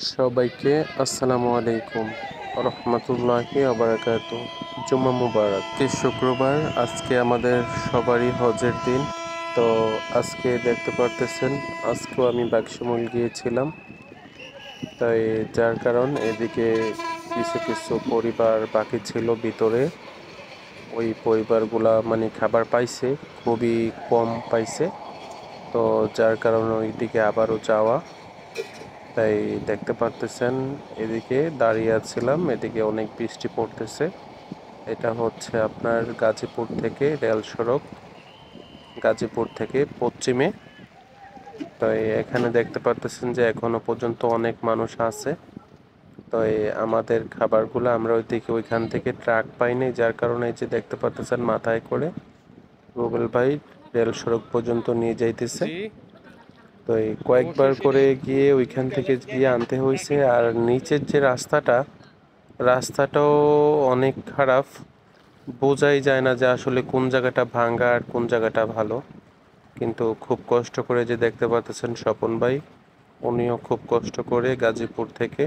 সবাইকে আসসালামু আলাইকুম রহমতুল্লাহি আবরাকাতু। জুম্মা মুবারক। শুক্রবার, আজকে আমাদের সবারই হজের দিন। তো আজকে দেখতে পারতেছেন, আজকেও আমি বাক্সমুল গিয়েছিলাম। তাই যার কারণ এদিকে কিছু কিছু পরিবার বাকি ছিল ভিতরে। ওই পরিবারগুলা মানে খাবার পাইছে, খুবই কম পাইছে। তো যার কারণে ওইদিকে আবারও যাওয়া। তাই দেখতে পারতেছেন, এদিকে দাঁড়িয়ে আছিলাম, এদিকে অনেক বৃষ্টি পড়তেছে। এটা হচ্ছে আপনার গাজীপুর থেকে রেল সড়ক, গাজীপুর থেকে পশ্চিমে। তাই এখানে দেখতে পারতেছেন যে এখনো পর্যন্ত অনেক মানুষ আছে। তো আমাদের খাবারগুলো আমরা ওইখান থেকে ট্রাক পাইনি, যার কারণে এই যে দেখতে পারতেছেন মাথায় করে রুবেল ভাই রেল সড়ক পর্যন্ত নিয়ে যাইতেছে। তো কয়েকবার করে গিয়ে ওইখান থেকে গিয়ে আনতে হয়েছে। আর নিচের যে রাস্তাটাও অনেক খারাপ, বোঝাই যায় না যে আসলে কোন জায়গাটা ভাঙ্গা আর কোন জায়গাটা ভালো। কিন্তু খুব কষ্ট করে যে দেখতে পাচ্ছেন স্বপন ভাই, উনিও খুব কষ্ট করে গাজীপুর থেকে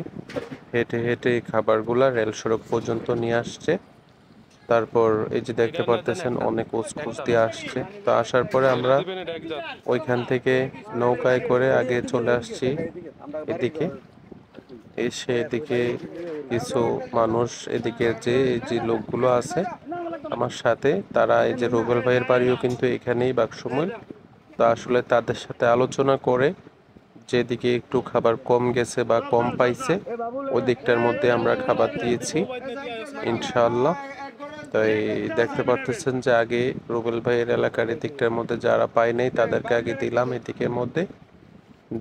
হেঁটে হেঁটে এই খাবারগুলা রেল সড়ক পর্যন্ত নিয়ে আসছে। তারপর এই যে দেখতে পারতেছেন অনেক উসখুস দিয়ে আসছে। তো আসার পরে আমরা ওইখান থেকে নৌকায় করে আগে চলে আসছি এদিকে। এসে এদিকে কিছু মানুষ, এদিকে যে এই যে লোকগুলো আছে আমার সাথে, তারা এই যে রুবেল ভাইয়ের বাড়িও কিন্তু এখানেই বাক্সমুল। তো আসলে তাদের সাথে আলোচনা করে যেদিকে একটু খাবার কম গেছে বা কম পাইছে ওই দিকটার মধ্যে আমরা খাবার দিয়েছি ইনশাআল্লাহ। তাই দেখতে পারতেছেন যে আগে রুবেল ভাইয়ের এলাকার এদিকটার মধ্যে যারা পায় নাই তাদেরকে আগে দিলাম এদিকের মধ্যে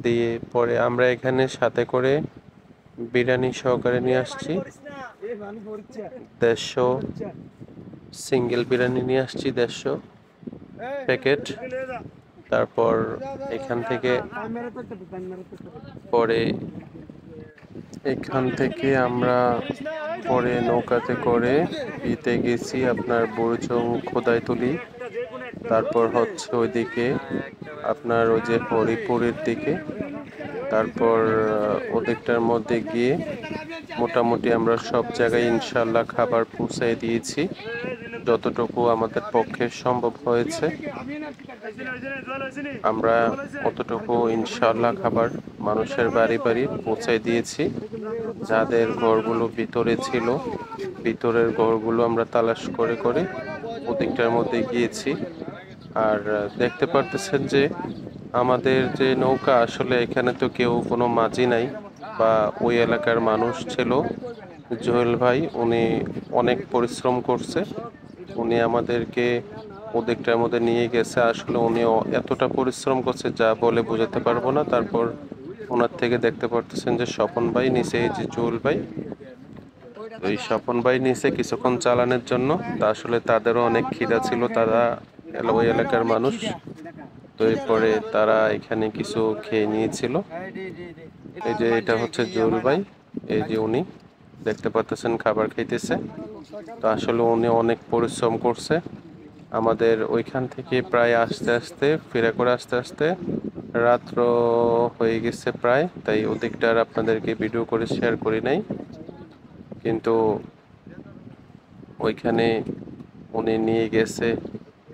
দিয়ে, পরে আমরা এখানে সাথে করে বিরিয়ানি সহকারে নিয়ে আসছি 150 সিঙ্গেল বিরিয়ানি নিয়ে আসছি 150 প্যাকেট। তারপর এখান থেকে পরে আমরা পরে নৌকাতে করে ইতে গেছি আপনার বুড়িচং খোদাইতলি। তারপর হচ্ছে ওইদিকে আপনার ওই যে হরিপুরের দিকে। তারপর ওদিকটার মধ্যে গিয়ে মোটামুটি আমরা সব জায়গায় ইনশাল্লাহ খাবার পৌঁছায় দিয়েছি যতটুকু আমাদের পক্ষে সম্ভব হয়েছে। আমরা অতটুকু ইনশাল্লাহ খাবার মানুষের বাড়ি বাড়ি পৌঁছায় দিয়েছি। যাদের ঘরগুলো ভিতরে ছিল, ভিতরের ঘরগুলো আমরা তালাশ করে করে ওদিকটার মধ্যে গিয়েছি। আর দেখতে পারতেছেন যে আমাদের যে নৌকা, আসলে এখানে তো কেউ কোনো মাঝি নাই বা ওই এলাকার মানুষ ছিল জোয়েল ভাই, উনি অনেক পরিশ্রম করছে। উনি আমাদেরকে ওদিকটার মধ্যে নিয়ে গেছে। আসলে উনিও এতটা পরিশ্রম করছে যা বলে বোঝাতে পারবো না। তারপর ওনার থেকে দেখতে পারতেছেন যে স্বপন ভাই নিচে, এই যে জুয়েল ভাই, ওই স্বপন ভাই নিচে কিছুক্ষণ চালানোর জন্য। তা আসলে তাদেরও অনেক খিদা ছিল, তারা ওই এলাকার মানুষ। তো এরপরে তারা এখানে কিছু খেয়ে নিয়েছিল। এই যে এটা হচ্ছে জুয়েল ভাই, এই যে উনি দেখতে পাচ্ছেন খাবার খাইতেছে। তো আসলে উনি অনেক পরিশ্রম করছে। আমাদের ওইখান থেকে প্রায় আস্তে আস্তে ফিরে করে আস্তে আস্তে রাত্র হয়ে গেছে প্রায়। তাই ওদিকটা আর আপনাদেরকে ভিডিও করে শেয়ার করি নাই। কিন্তু ওইখানে উনি নিয়ে গেছে।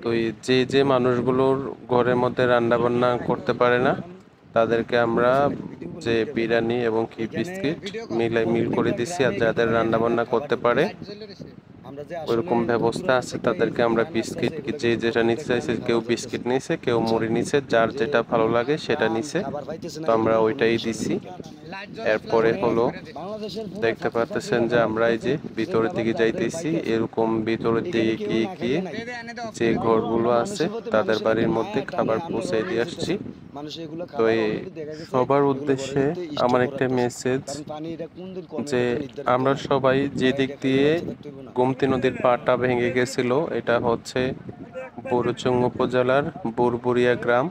তো যে যে মানুষগুলোর ঘরের মধ্যে রান্না বান্না করতে পারে না তাদেরকে আমরা যে বিরিয়ানি এবং কি বিস্কিট মিল করে দিছি। আর যাদের রান্না বান্না করতে পারে ওইরকম ব্যবস্থা আছে, তাদেরকে আমরা বিস্কিট, যে যেটা নিতে চাইছে, কেউ বিস্কিট নিছে, কেউ মুড়ি নিছে, যার যেটা ভালো লাগে সেটা নিছে। তো আমরা ওইটাই দিছি। এরপরে হলো দেখতে পাচ্ছেন যে আমরা এই যে ভিতরের দিকে যাইতেছি, এরকম ভিতরের দিকে গিয়ে গিয়ে যে ঘরগুলো আছে তাদের বাড়ির মধ্যে খাবার পৌঁছে দিয়ে আসছি। তো সবার উদ্দেশ্যে আমার একটা মেসেজ যে আমরা সবাই যে দিক দিয়ে গোমতী নদীর পাড়টা ভেঙে গেছিল, এটা হচ্ছে বুড়িচং উপজেলার বুরবুরিয়া গ্রাম।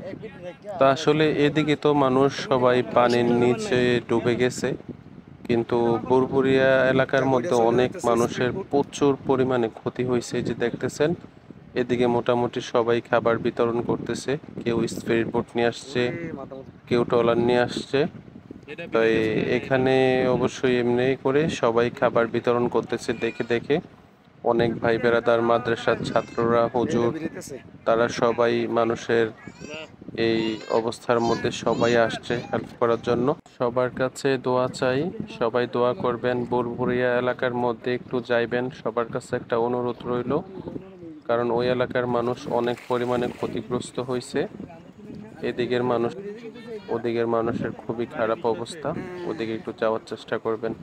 তা আসলে এদিকে তো মানুষ সবাই পানির নিচে ডুবে গেছে, কিন্তু বুরবুরিয়া এলাকার মধ্যে অনেক মানুষের প্রচুর পরিমাণে ক্ষতি হয়েছে। যে দেখতেছেন এদিকে মোটামুটি সবাই খাবার বিতরণ করতেছে, কেউ স্পিড বোট নিয়ে আসছে, কেউ ট্রলার নিয়ে আসছে। তো এখানে অবশ্যই এমনি করে সবাই খাবার বিতরণ করতেছে দেখে দেখে। অনেক ভাই বেরাদার, মাদ্রাসার ছাত্ররা, হুজুর, তারা সবাই মানুষের এই অবস্থার মধ্যে সবাই আসছে হেল্প করার জন্য। সবার কাছে দোয়া চাই, সবাই দোয়া করবেন। বুরবুরিয়া এলাকার মধ্যে একটু যাইবেন, সবার কাছে একটা অনুরোধ রইল, কারণ ওই এলাকার মানুষ অনেক পরিমাণে ক্ষতিগ্রস্ত হয়েছে। এদিকের মানুষ, ওদিকের মানুষের খুবই খারাপ অবস্থা, ওদিকে একটু যাওয়ার চেষ্টা করবেন।